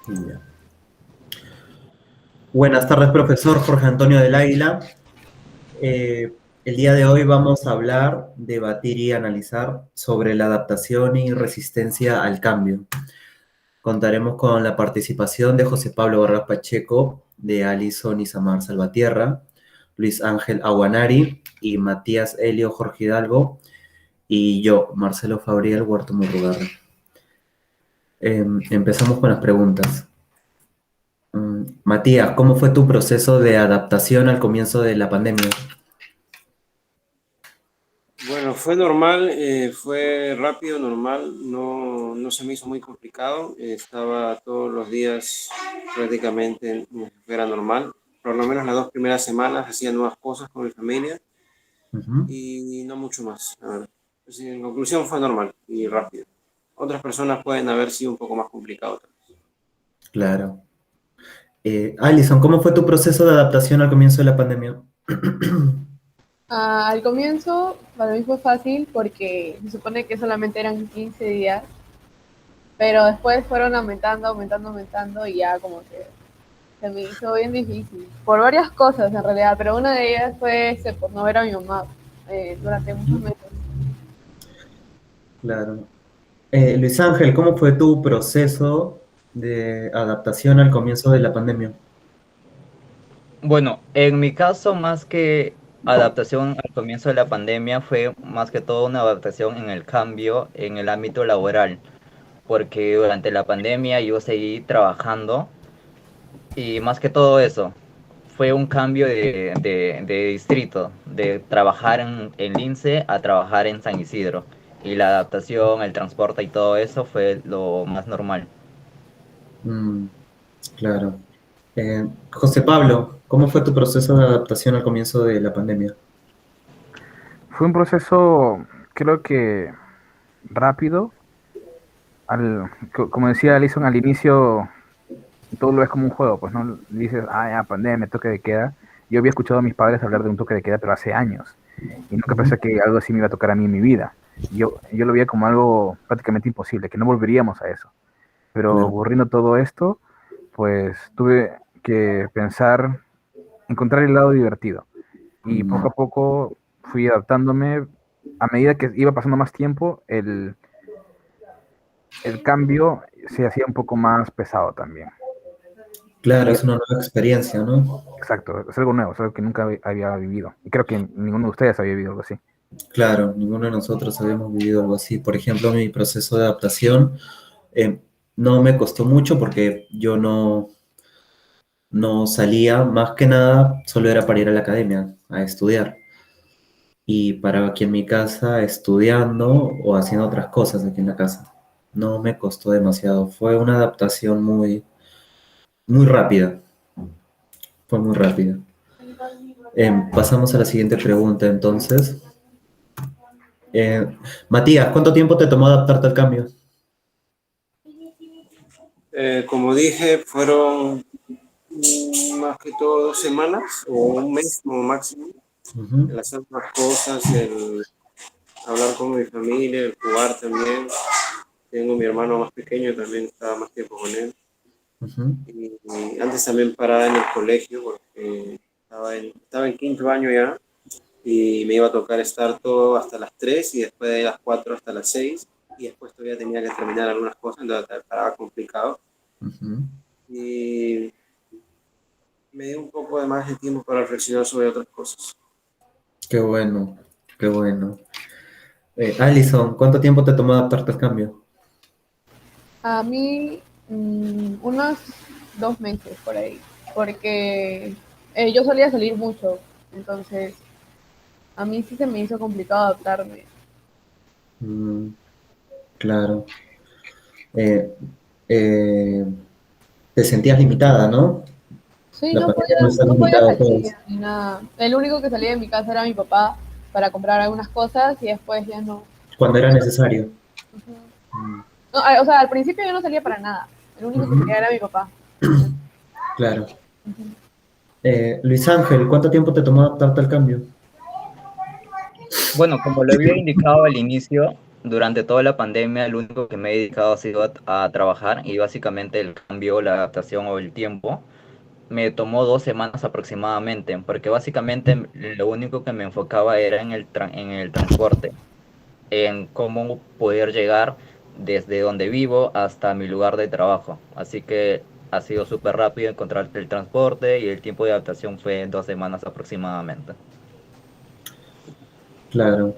Ya. Buenas tardes, profesor Jorge Antonio del Águila. El día de hoy vamos a hablar, debatir y analizar sobre la adaptación y resistencia al cambio. Contaremos con la participación de José Pablo Vargas Pacheco, de Alison Isamar Salvatierra, Luis Ángel Aguanari y Matías Helio Jorge Hidalgo, y yo, Marcelo Fabriel Huerto Murrugarra. Empezamos con las preguntas. Matías, ¿cómo fue tu proceso de adaptación al comienzo de la pandemia? Bueno, fue normal, fue rápido, normal, no se me hizo muy complicado, estaba todos los días prácticamente como si fuera normal, por lo menos las 2 primeras semanas hacía nuevas cosas con mi familia Ujú. y no mucho más, la verdad. Pues, sí, en conclusión fue normal y rápido. Otras personas pueden haber sido un poco más complicados. Claro. Alison, ¿cómo fue tu proceso de adaptación al comienzo de la pandemia? Al comienzo para mí fue fácil porque se supone que solamente eran 15 días, pero después fueron aumentando y ya como que se me hizo bien difícil. Por varias cosas en realidad, pero una de ellas fue por no ver a mi mamá durante muchos meses. Claro. Luis Ángel, ¿cómo fue tu proceso de adaptación al comienzo de la pandemia? Bueno, en mi caso, más que adaptación al comienzo de la pandemia, fue más que todo una adaptación en el cambio en el ámbito laboral, porque durante la pandemia yo seguí trabajando y más que todo eso, fue un cambio de distrito, de trabajar en Lince a trabajar en San Isidro. Y la adaptación, el transporte y todo eso fue lo más normal. Mm, claro. José Pablo, ¿cómo fue tu proceso de adaptación al comienzo de la pandemia? Fue un proceso, creo que rápido. Como decía Alison al inicio, todo lo ves como un juego, pues no dices, ya, pandemia, toque de queda. Yo había escuchado a mis padres hablar de un toque de queda, pero hace años, y nunca Ujú. pensé que algo así me iba a tocar a mí en mi vida. Yo lo veía como algo prácticamente imposible, que no volveríamos a eso. Pero Claro. ocurriendo todo esto, pues tuve que pensar, encontrar el lado divertido. Y Mm, poco a poco fui adaptándome. A medida que iba pasando más tiempo, el cambio se hacía un poco más pesado también. claro, Y es una nueva experiencia, ¿no? exacto, es algo nuevo, es algo que nunca había vivido. Y creo que ninguno de ustedes había vivido algo así. Claro, ninguno de nosotros habíamos vivido algo así. Por ejemplo, mi proceso de adaptación eh, no me costó mucho porque yo no salía, más que nada, solo era para ir a la academia a estudiar. Y paraba aquí en mi casa estudiando o haciendo otras cosas aquí en la casa. No me costó demasiado. Fue una adaptación muy rápida. Fue muy rápida. Pasamos a la siguiente pregunta, entonces. Eh, Matías, ¿cuánto tiempo te tomó adaptarte al cambio? Como dije, fueron más que todo 2 semanas o un mes como máximo. Ujú, El hacer más cosas, el hablar con mi familia, el jugar también. Tengo mi hermano más pequeño, también estaba más tiempo con él. ujú. Y antes también paraba en el colegio porque estaba en quinto año ya y me iba a tocar estar todo hasta las 3 y después de las 4 hasta las 6 y después todavía tenía que terminar algunas cosas, entonces estaba complicado. Ujú. Y me dio un poco de más de tiempo para reflexionar sobre otras cosas. Qué bueno, qué bueno. Alison, ¿cuánto tiempo te tomó adaptarte al cambio? A mí unos 2 meses por ahí, porque yo solía salir mucho, entonces a mí sí se me hizo complicado adaptarme. Mm, claro. Eh, eh, Te sentías limitada, ¿no? Sí, La no pandemia podía, nos ha no podía limitado a salir todos. ni nada. El único que salía de mi casa era mi papá para comprar algunas cosas y después ya no. Cuando era necesario. Ujú. Mm, No, o sea, al principio yo no salía para nada. El único que salía ujú, era mi papá. claro. Luis Ángel, ¿cuánto tiempo te tomó adaptarte al cambio? Bueno, como lo había indicado al inicio, Durante toda la pandemia, lo único que me he dedicado ha sido a trabajar y básicamente el cambio, la adaptación o el tiempo me tomó 2 semanas aproximadamente, porque básicamente lo único que me enfocaba era en en el transporte, en cómo poder llegar desde donde vivo hasta mi lugar de trabajo. Así que ha sido súper rápido encontrar el transporte y el tiempo de adaptación fue 2 semanas aproximadamente. Claro.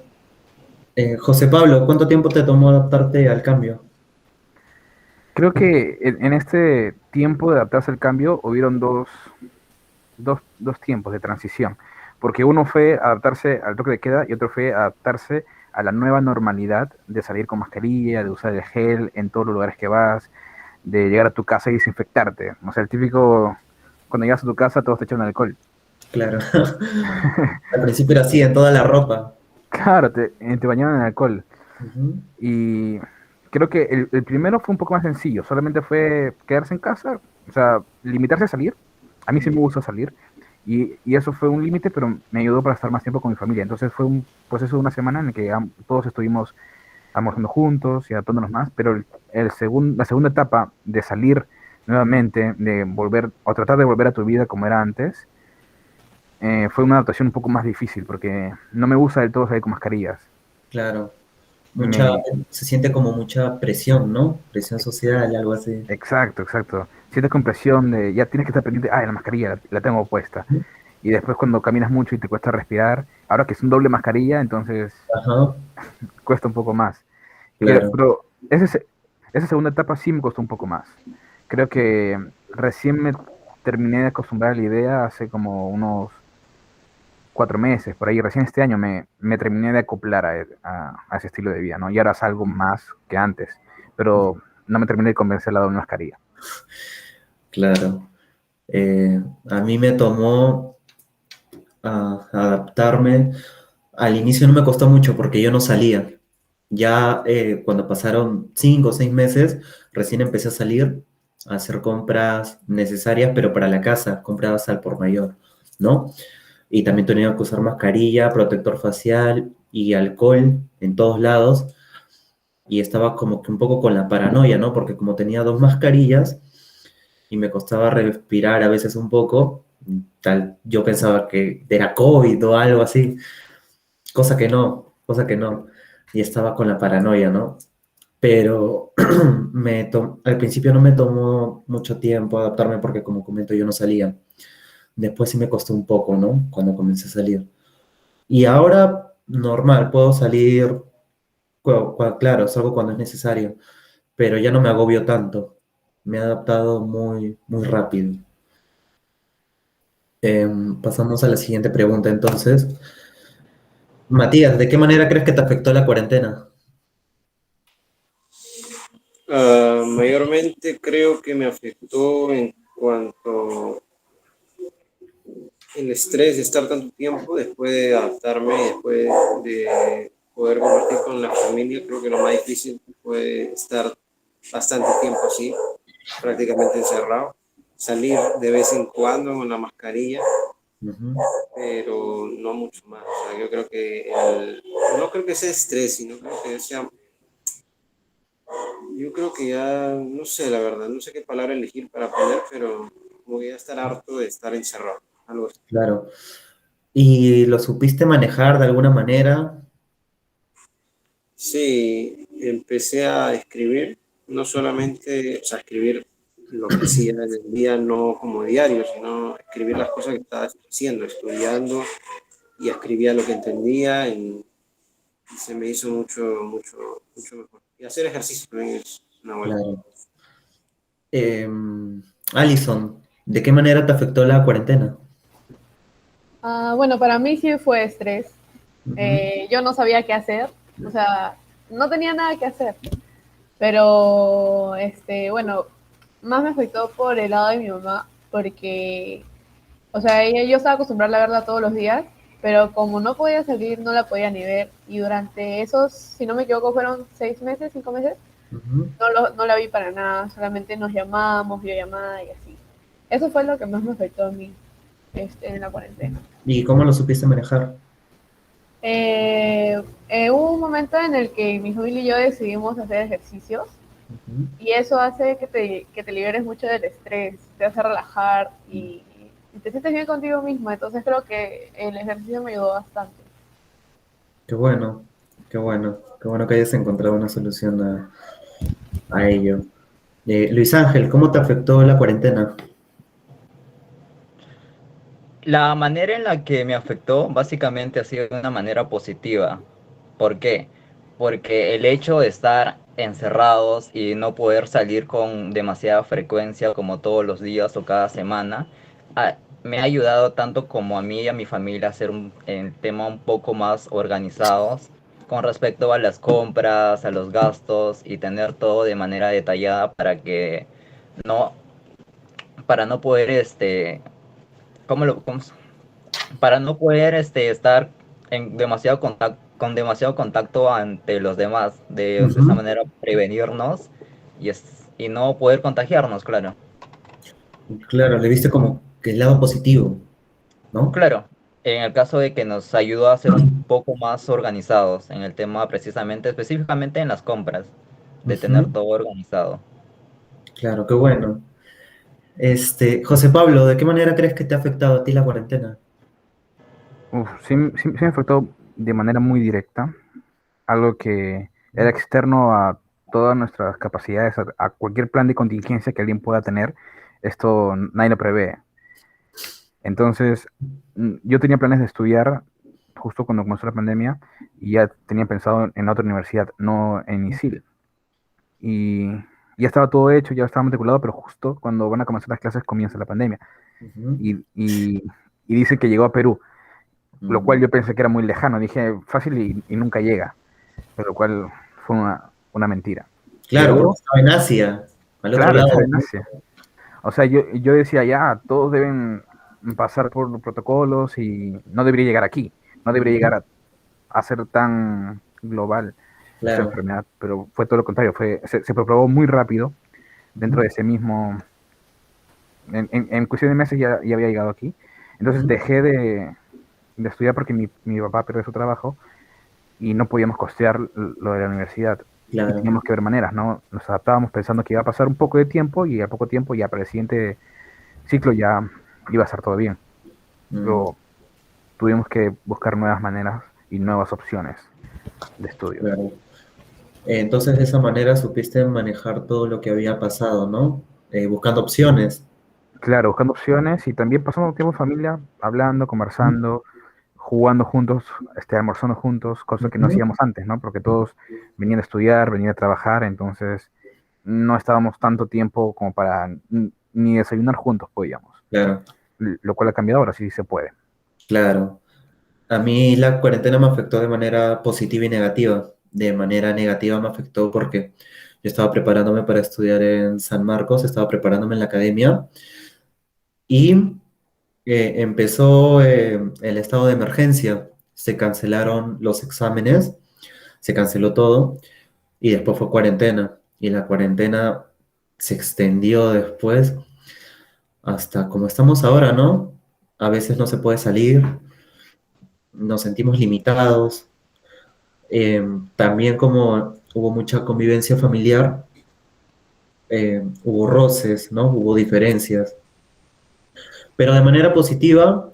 José Pablo, ¿cuánto tiempo te tomó adaptarte al cambio? Creo que en este tiempo de adaptarse al cambio hubieron dos tiempos de transición, porque uno fue adaptarse al toque de queda y otro fue adaptarse a la nueva normalidad de salir con mascarilla, de usar el gel en todos los lugares que vas, de llegar a tu casa y desinfectarte. O sea, el típico, cuando llegas a tu casa todos te echan alcohol. Claro. Al principio era así, en toda la ropa. Claro, te bañaban en alcohol. Ujú. Y creo que el primero fue un poco más sencillo, solamente fue quedarse en casa, o sea, limitarse a salir. A mí sí me gusta salir, y eso fue un límite, pero me ayudó para estar más tiempo con mi familia. Entonces fue un proceso de una semana en el que todos estuvimos almorzando juntos y adaptándonos más, pero la segunda etapa de salir nuevamente, de volver, o tratar de volver a tu vida como era antes, fue una adaptación un poco más difícil, porque no me gusta del todo salir con mascarillas. Claro. Mucha, Me, se siente como mucha presión, ¿no? Presión social, algo así. Exacto, exacto. Sientes compresión de, ya tienes que estar pendiente, la mascarilla la tengo puesta. Y después cuando caminas mucho y te cuesta respirar, ahora que es un doble mascarilla, entonces Ajá, cuesta un poco más. claro, Pero esa segunda etapa sí me costó un poco más. Creo que recién me terminé de acostumbrar a la idea hace como unos 4 meses, por ahí. Recién este año me terminé de acoplar a ese estilo de vida, ¿no? Y ahora salgo más que antes, pero no me terminé de convencer la doble mascarilla. claro. A mí me tomó adaptarme. Al inicio no me costó mucho porque yo no salía. Ya cuando pasaron 5 o 6 meses, recién empecé a salir a hacer compras necesarias, pero para la casa, compradas al por mayor, ¿no? Y también tenía que usar mascarilla, protector facial y alcohol en todos lados. Y estaba como que un poco con la paranoia, ¿no? Porque como tenía dos mascarillas y me costaba respirar a veces un poco, tal, yo pensaba que era COVID o algo así, cosa que no, cosa que no. Y estaba con la paranoia, ¿no? Pero al principio no me tomó mucho tiempo adaptarme porque como comento yo no salía. Después sí me costó un poco, ¿no? Cuando comencé a salir. Y ahora normal, puedo salir, claro, salgo cuando es necesario, pero ya no me agobio tanto. Me he adaptado muy, muy rápido. Pasamos a la siguiente pregunta entonces. Matías, ¿de qué manera crees que te afectó la cuarentena? Mayormente creo que me afectó en cuanto el estrés de estar tanto tiempo, después de adaptarme y después de poder compartir con la familia. Creo que lo más difícil fue estar bastante tiempo así, prácticamente encerrado, salir de vez en cuando con la mascarilla, Ujú. pero no mucho más. O sea, yo creo que no creo que sea estrés, sino creo que sea, yo creo que ya, no sé, la verdad, no sé qué palabra elegir para poner, pero voy a estar harto de estar encerrado, algo así. Claro. ¿Y lo supiste manejar de alguna manera? Sí, empecé a escribir, no solamente, o sea, escribir lo que hacía en el día, no como diario, sino escribir las cosas que estaba haciendo, estudiando, y escribía lo que entendía y se me hizo mucho, mucho, mucho mejor. Y hacer ejercicio también es una buena. Claro. Alison, ¿de qué manera te afectó la cuarentena? Bueno, para mí sí fue estrés. Ujú. Yo no sabía qué hacer, o sea, no tenía nada que hacer. Pero, bueno, más me afectó por el lado de mi mamá, porque, o sea, yo estaba acostumbrada a verla todos los días, pero como no podía salir, no la podía ni ver. Y durante esos, si no me equivoco, fueron 6 meses, 5 meses, Ujú. no la vi para nada, solamente nos llamábamos, videollamada y así. Eso fue lo que más me afectó a mí en la cuarentena. ¿Y cómo lo supiste manejar? Hubo un momento en el que mi familia y yo decidimos hacer ejercicios Ujú. y eso hace que te liberes mucho del estrés, te hace relajar y te sientes bien contigo misma. Entonces creo que el ejercicio me ayudó bastante. Qué bueno, qué bueno, qué bueno que hayas encontrado una solución a ello. Luis Ángel, ¿cómo te afectó la cuarentena? La manera en la que me afectó básicamente ha sido de una manera positiva. ¿Por qué? Porque el hecho de estar encerrados y no poder salir con demasiada frecuencia como todos los días o cada semana, me ha ayudado tanto como a mí y a mi familia a ser el tema un poco más organizados con respecto a las compras, a los gastos y tener todo de manera detallada no, para no poder ¿cómo para no poder estar en demasiado contacto, con demasiado contacto ante los demás, de esa Ujú. manera prevenirnos y no poder contagiarnos, claro. Claro, le viste como que el lado positivo, ¿no? Claro, en el caso de que nos ayudó a ser un poco más organizados en el tema precisamente, específicamente en las compras, de tener Ujú. todo organizado. Claro, qué bueno. José Pablo, ¿de qué manera crees que te ha afectado a ti la cuarentena? Uf, sí, sí me afectó de manera muy directa, algo que era externo a todas nuestras capacidades, a cualquier plan de contingencia que alguien pueda tener. Esto nadie lo prevé. Entonces, yo tenía planes de estudiar justo cuando comenzó la pandemia y ya tenía pensado en otra universidad, no en ISIL. Y ya estaba todo hecho, ya estaba matriculado, pero justo cuando van a comenzar las clases comienza la pandemia. Ujú. Y, y, y dicen que llegó a Perú, lo cual Mm. yo pensé que era muy lejano. Dije, fácil y nunca llega, pero lo cual fue una mentira. Claro, porque Llegó, estaba en Asia, al otro claro, lado estaba del en mundo. Asia. O sea, yo decía, ya, todos deben pasar por los protocolos y no debería llegar aquí, no debería Ujú. llegar a ser tan global esta Claro. enfermedad, pero fue todo lo contrario, se propagó muy rápido dentro Ujú. de ese mismo, en cuestión de meses ya había llegado aquí. Entonces Ujú. dejé de estudiar porque mi papá perdió su trabajo y no podíamos costear lo de la universidad. Y Claro. teníamos que ver maneras, ¿no? Nos adaptábamos pensando que iba a pasar un poco de tiempo y a poco tiempo ya para el siguiente ciclo ya iba a estar todo bien. Mm. Pero tuvimos que buscar nuevas maneras y nuevas opciones de estudios. Claro. Entonces, de esa manera supiste manejar todo lo que había pasado, ¿no? Buscando opciones. Claro, buscando opciones y también pasando tiempo en familia, hablando, conversando, jugando juntos, almorzando juntos, cosa que no Ujú. hacíamos antes, ¿no? Porque todos venían a estudiar, venían a trabajar, entonces no estábamos tanto tiempo como para ni desayunar juntos podíamos. Claro, Lo cual ha cambiado ahora, sí se puede. claro. A mí la cuarentena me afectó de manera positiva y negativa. De manera negativa me afectó porque yo estaba preparándome para estudiar en San Marcos, estaba preparándome en la academia y empezó el estado de emergencia. Se cancelaron los exámenes, se canceló todo y después fue cuarentena. Y la cuarentena se extendió después hasta como estamos ahora, ¿no? A veces no se puede salir, nos sentimos limitados. También como hubo mucha convivencia familiar, hubo roces, ¿no? Hubo diferencias. Pero de manera positiva,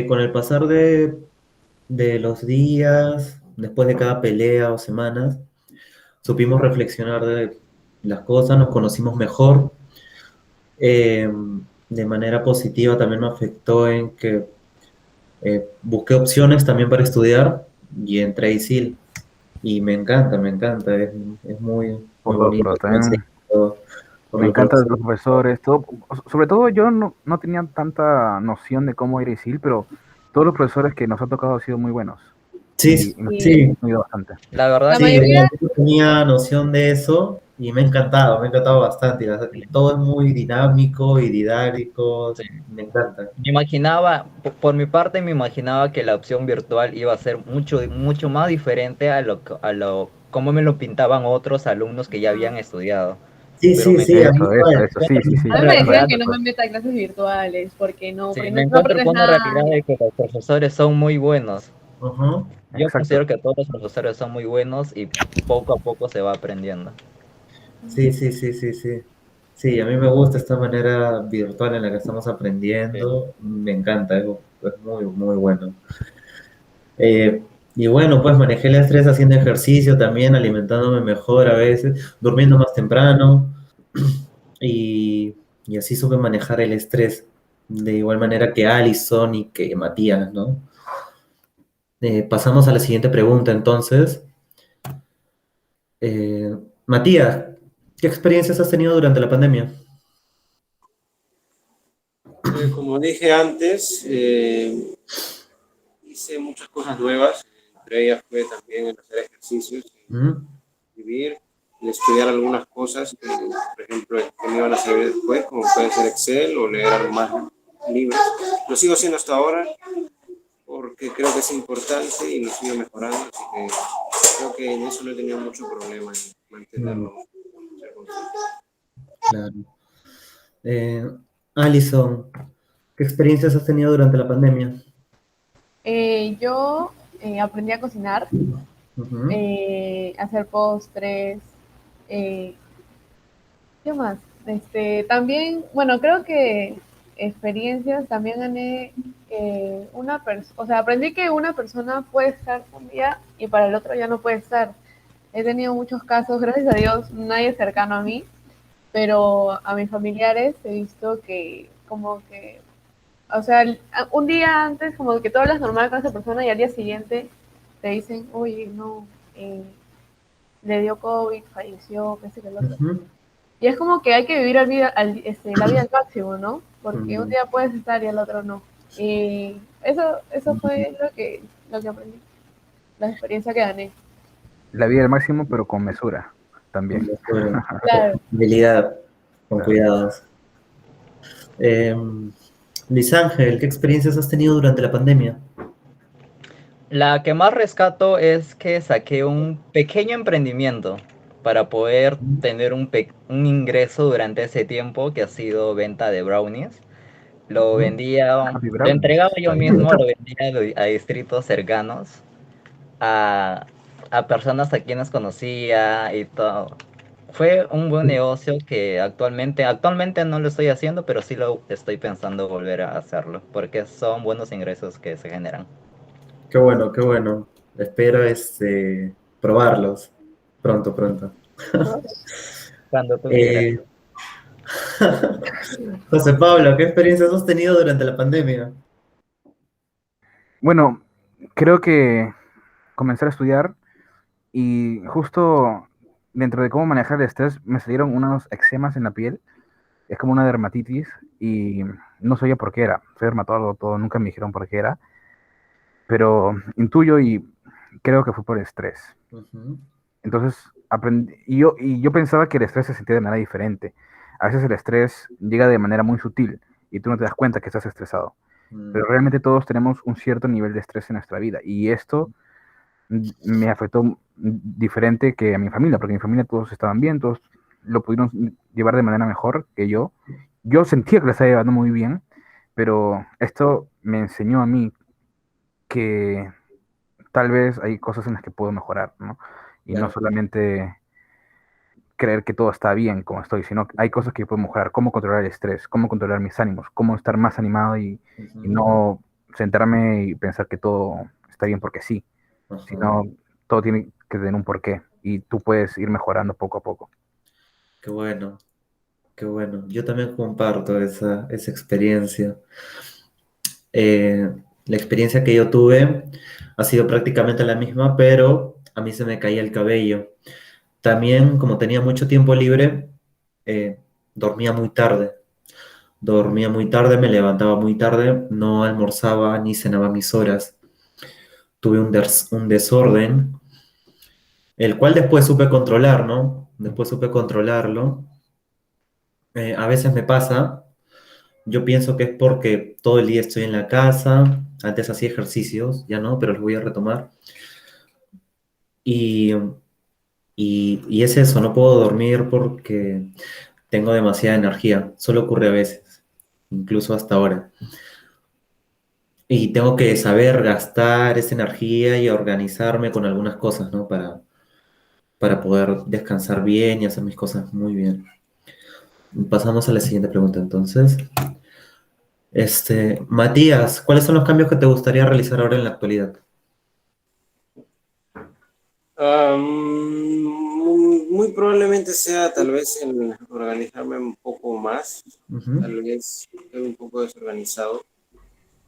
con el pasar de los días, después de cada pelea o semanas, supimos reflexionar de las cosas, nos conocimos mejor. Eh, de manera positiva también me afectó en que busqué opciones también para estudiar y entré a ISIL. Y me encanta, es muy Por dos, bonito pero cómo también por me los encantan profesores. los profesores, todo. Sobre todo yo no tenía tanta noción de cómo ir a ISIL, pero todos los profesores que nos han tocado han sido muy buenos Sí, y nos Y sí, han ayudado bastante. La verdad la sí, que mayoría, yo tenía noción de eso y me ha encantado bastante. Todo es muy dinámico y didáctico, sí, me encanta. me imaginaba, por mi parte, me imaginaba que la opción virtual iba a ser mucho más diferente cómo me lo pintaban otros alumnos que ya habían estudiado. Sí, Pero sí, me sí, a mí igual, Eso, sí, sí, sí, a la mí me totalmente decían realidad, que de no me acuerdo. meta a clases virtuales porque sí, no, me no encuentro aprendes con una nada. realidad de que los profesores son muy buenos. Ajá. Yo Exacto. considero que todos los profesores son muy buenos y poco a poco se va aprendiendo. Sí, sí, sí, sí, sí. Sí, a mí me gusta esta manera virtual en la que estamos Sí. aprendiendo. Me encanta, es muy, muy bueno. Y bueno, pues manejé el estrés haciendo ejercicio también, alimentándome mejor a veces, durmiendo más temprano y, y así supe manejar el estrés de igual manera que Alison y que Matías, ¿no? Pasamos a la siguiente pregunta entonces. Matías, ¿qué experiencias has tenido durante la pandemia? Como dije antes, hice muchas cosas nuevas, entre ellas fue también el hacer ejercicios, ¿Mm? escribir, y estudiar algunas cosas que, por ejemplo, que me iban a servir después, como puede ser Excel o leer algo más libros. Lo sigo haciendo hasta ahora porque creo que es importante y lo sigo mejorando, así que creo que en eso no he tenido mucho problema en Mm, mantenerlo. Ser constante. claro. Eh, Alison, ¿qué experiencias has tenido durante la pandemia? Yo aprendí a cocinar, Ujú, hacer postres, eh, ¿qué más? También, bueno, creo que experiencias también gané una persona, o sea, aprendí que una persona puede estar un día y para el otro ya no puede estar. He tenido muchos casos, gracias a Dios, nadie cercano a mí, pero a mis familiares he visto que como que, o sea, un día antes como que tú hablas normal con esa persona y al día siguiente te dicen, oye, no, eh, le dio COVID, falleció, qué sé que el otro. ujú, Y es como que hay que vivir la vida al máximo, ¿no? Porque un mm, día puedes estar y el otro no. Y eso mm. fue lo que aprendí, la experiencia que gané. La vida al máximo, pero con mesura Con también. mesura, Claro. habilidad, con Claro. cuidados. Eh, Luis Ángel, ¿qué experiencias has tenido durante la pandemia? La que más rescato es que saqué un pequeño emprendimiento para poder tener un ingreso durante ese tiempo que ha sido venta de brownies. Lo Ujú. vendía, Happy lo Brownies. entregaba yo Está bien. mismo, lo vendía a distritos cercanos, a, a personas a quienes conocía y todo. Fue un buen negocio que actualmente no lo estoy haciendo, pero sí lo estoy pensando volver a hacerlo, porque son buenos ingresos que se generan. Qué bueno, qué bueno. Espero probarlos pronto, pronto. Cuando tú quieras. Eh, José Pablo, ¿qué experiencias has tenido durante la pandemia? Bueno, creo que comenzar a estudiar y justo dentro de cómo manejar el estrés me salieron unos eczemas en la piel. Es como una dermatitis y no sabía por qué era. Soy dermatólogo, todo, nunca me dijeron por qué era, pero intuyo y creo que fue por estrés. Ujú, Entonces, aprendí, y yo pensaba que el estrés se sentía de manera diferente. A veces el estrés llega de manera muy sutil y tú no te das cuenta que estás estresado. Pero mm, realmente todos tenemos un cierto nivel de estrés en nuestra vida y esto me afectó diferente que a mi familia, porque mi familia todos estaban bien, todos lo pudieron llevar de manera mejor que yo. Yo sentía que lo estaba llevando muy bien, pero esto me enseñó a mí que tal vez hay cosas en las que puedo mejorar, ¿no? Y no claro. solamente creer que todo está bien como estoy, sino que hay cosas que puedo mejorar, cómo controlar el estrés, cómo controlar mis ánimos, cómo estar más animado y Ujú, no sentarme y pensar que todo está bien porque sí, ajá, sino todo tiene que tener un porqué y tú puedes ir mejorando poco a poco. qué bueno, qué bueno. Yo también comparto esa experiencia. Eh, la experiencia que yo tuve ha sido prácticamente la misma, pero a mí se me caía el cabello. También, como tenía mucho tiempo libre, eh, dormía muy tarde. Dormía muy tarde, me levantaba muy tarde, no almorzaba ni cenaba mis horas. Tuve un desorden, el cual después supe controlar, ¿no? Después supe controlarlo. A veces me pasa, yo pienso que es porque todo el día estoy en la casa, antes hacía ejercicios, ya no, pero los voy a retomar. Y, y es eso, no puedo dormir porque tengo demasiada energía, solo ocurre a veces, incluso hasta ahora. Y tengo que saber gastar esa energía y organizarme con algunas cosas, ¿no? Para poder descansar bien y hacer mis cosas muy bien. Pasamos a la siguiente pregunta, entonces. Matías, ¿cuáles son los cambios que te gustaría realizar ahora en la actualidad? Muy probablemente sea tal vez el organizarme un poco más, Ujú. tal vez estoy un poco desorganizado.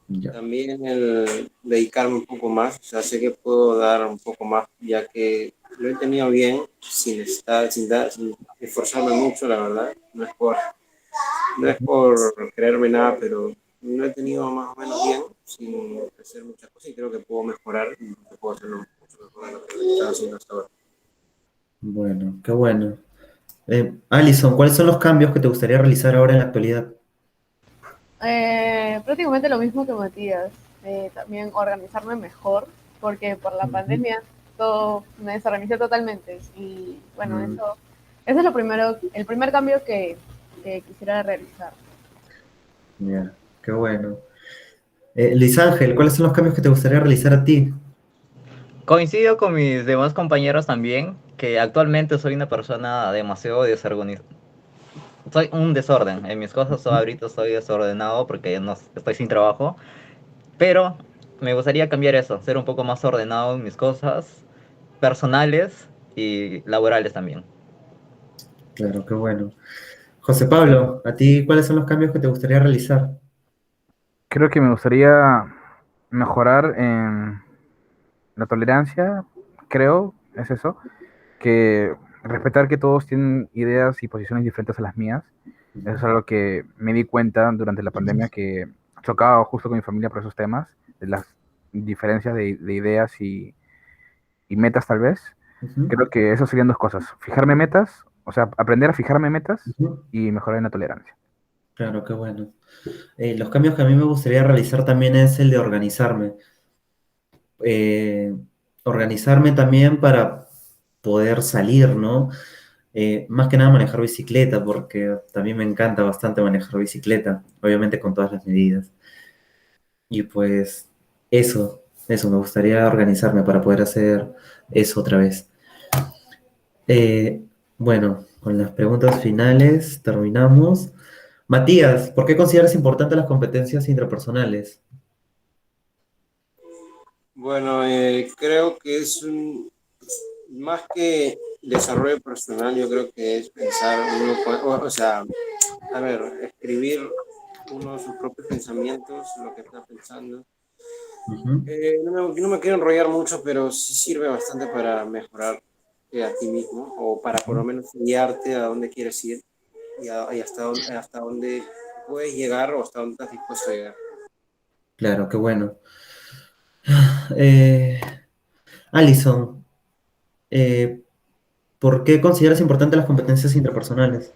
Ya. También el dedicarme un poco más, o sea, sé que puedo dar un poco más, ya que lo he tenido bien sin esforzarme mucho, la verdad. No es por creerme nada, pero lo he tenido más o menos bien, sin hacer muchas cosas y creo que puedo mejorar y que puedo hacerlo mucho mejor de lo que estaba haciendo hasta ahora. Bueno, qué bueno. Alison, ¿cuáles son los cambios que te gustaría realizar ahora en la actualidad? Prácticamente lo mismo que Matías. También organizarme mejor, porque por la Ujú. pandemia todo me desorganicé totalmente. Y bueno, Mm, eso es lo primero, el primer cambio que quisiera realizar. ya, qué bueno. Luis Ángel, ¿cuáles son los cambios que te gustaría realizar a ti? Coincido con mis demás compañeros también, que actualmente soy una persona demasiado desorganizada. Soy un desorden. En mis cosas Ujú. ahorita estoy desordenado porque no, estoy sin trabajo. Pero me gustaría cambiar eso, ser un poco más ordenado en mis cosas personales y laborales también. Claro, qué bueno. José Pablo, ¿a ti cuáles son los cambios que te gustaría realizar? Creo que me gustaría mejorar en la tolerancia, creo, es eso, que respetar que todos tienen ideas y posiciones diferentes a las mías. Eso es Ujú. algo que me di cuenta durante la pandemia, que chocaba justo con mi familia por esos temas, de las diferencias de ideas y metas tal vez. Ujú. Creo que eso serían dos cosas: fijarme metas, o sea, aprender a fijarme metas Ujú. y mejorar en la tolerancia. Claro, qué bueno. Los cambios que a mí me gustaría realizar también es el de organizarme. Eh, Organizarme también para poder salir, ¿no? Más que nada manejar bicicleta, porque también me encanta bastante manejar bicicleta, obviamente con todas las medidas. Y pues eso, me gustaría organizarme para poder hacer eso otra vez. Eh, bueno, con las preguntas finales terminamos. Matías, ¿por qué consideras importantes las competencias intrapersonales? Bueno, creo que más que desarrollo personal, yo creo que es pensar o sea, a ver, escribir uno sus propios pensamientos, lo que está pensando. Ujú. No me quiero enrollar mucho, pero sí sirve bastante para mejorar a ti mismo o para por lo menos guiarte a dónde quieres ir y hasta dónde puedes llegar o hasta dónde estás dispuesto a llegar. Claro, qué bueno. Eh, Alison, eh, ¿por qué consideras importantes las competencias intrapersonales?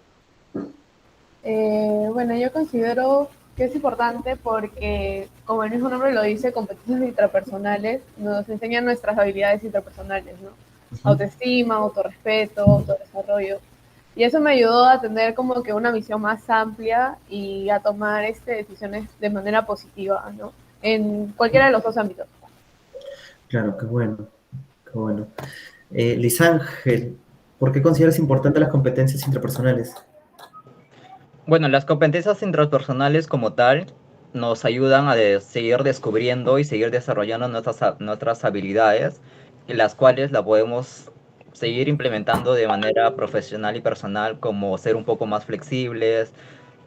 Bueno, yo considero que es importante porque, como el mismo nombre lo dice, competencias intrapersonales nos enseñan nuestras habilidades intrapersonales, ¿no? Ujú. Autoestima, autorrespeto, autodesarrollo. Y eso me ayudó a tener como que una visión más amplia y a tomar decisiones de manera positiva, ¿no? En cualquiera de los dos ámbitos. Claro, qué bueno, qué bueno. Luis Ángel, ¿por qué consideras importantes las competencias intrapersonales? Bueno, las competencias intrapersonales como tal nos ayudan a seguir descubriendo y seguir desarrollando nuestras habilidades, y las cuales la podemos seguir implementando de manera profesional y personal, como ser un poco más flexibles,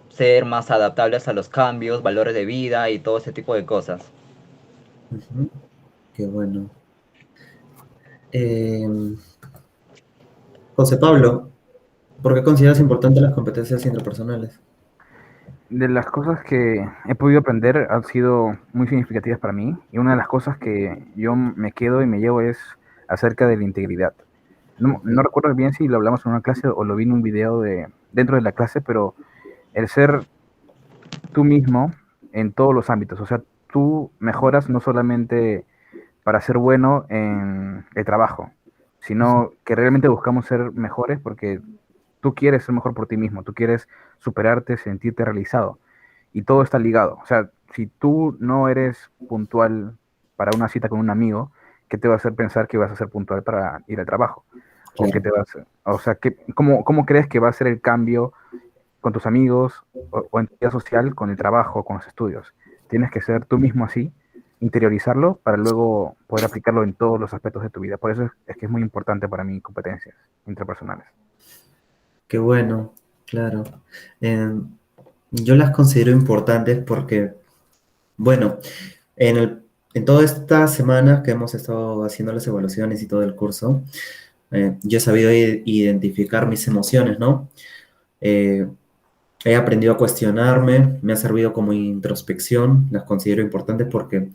ser más adaptables a los cambios, valores de vida y todo ese tipo de cosas. Ujú. Qué bueno. Eh, José Pablo, ¿por qué consideras importantes las competencias intrapersonales? De las cosas que he podido aprender han sido muy significativas para mí, y una de las cosas que yo me quedo y me llevo es acerca de la integridad. No, Ujú. no recuerdo bien si lo hablamos en una clase o lo vi en un video dentro de la clase, pero el ser tú mismo en todos los ámbitos, o sea, tú mejoras no solamente para ser bueno en el trabajo, Ujú. sino que realmente buscamos ser mejores porque tú quieres ser mejor por ti mismo, tú quieres superarte, sentirte realizado, y todo está ligado. O sea, si tú no eres puntual para una cita con un amigo, ¿qué te va a hacer pensar que vas a ser puntual para ir al trabajo? ¿O qué Claro. te va a hacer? O sea, ¿cómo crees que va a ser el cambio con tus amigos o en tu vida social con el trabajo, con los estudios? Tienes que ser tú mismo así, interiorizarlo para luego poder aplicarlo en todos los aspectos de tu vida. Por eso es que es muy importante para mí competencias interpersonales. Qué bueno, claro. Eh, yo las considero importantes porque, bueno, en toda esta semana que hemos estado haciendo las evaluaciones y todo el curso, yo he sabido identificar mis emociones, ¿no? Eh, he aprendido a cuestionarme, me ha servido como introspección, las considero importantes porque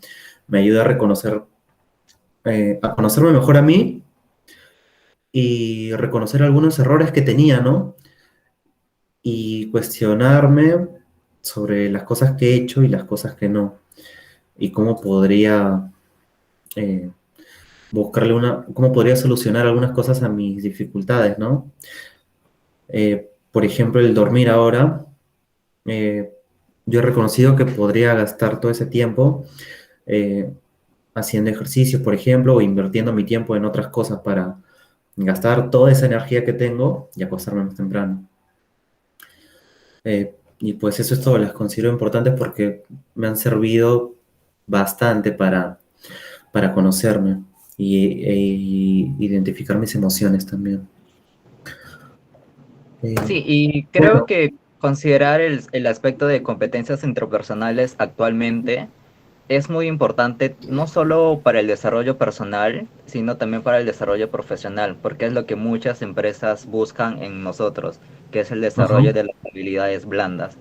me ayuda a reconocer, a conocerme mejor a mí y reconocer algunos errores que tenía, ¿no? Y cuestionarme sobre las cosas que he hecho y las cosas que no, y cómo podría eh, cómo podría solucionar algunas cosas a mis dificultades, ¿no? Por ejemplo, el dormir ahora, eh, yo he reconocido que podría gastar todo ese tiempo eh, haciendo ejercicios, por ejemplo, o invirtiendo mi tiempo en otras cosas para gastar toda esa energía que tengo y acostarme más temprano. Y pues eso es todo, las considero importantes porque me han servido bastante para conocerme y identificar mis emociones también. Sí, y creo Bueno, que considerar el aspecto de competencias interpersonales actualmente es muy importante no solo para el desarrollo personal, sino también para el desarrollo profesional, porque es lo que muchas empresas buscan en nosotros, que es el ajá. desarrollo de las habilidades blandas.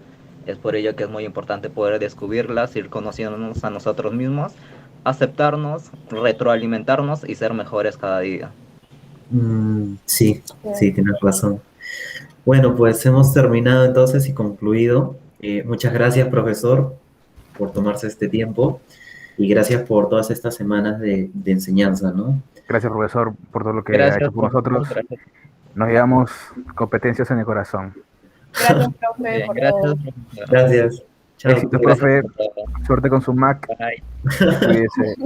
Es por ello que es muy importante poder descubrirlas, ir conociéndonos a nosotros mismos, aceptarnos, retroalimentarnos y ser mejores cada día. Sí, sí, tienes razón. Bueno, pues hemos terminado entonces y concluido. Muchas gracias, profesor, por tomarse este tiempo y gracias por todas estas semanas de enseñanza, ¿no? Gracias, profesor, por todo lo que ha Gracias, hecho por nosotros. profesor. Gracias. Nos llevamos competencias en el corazón. Gracias, profe, Bien, por gracias, todo. profesor. Gracias. Chao. Éxitos, Gracias profe. por todo. Suerte con su Mac. Bye. Cuídese.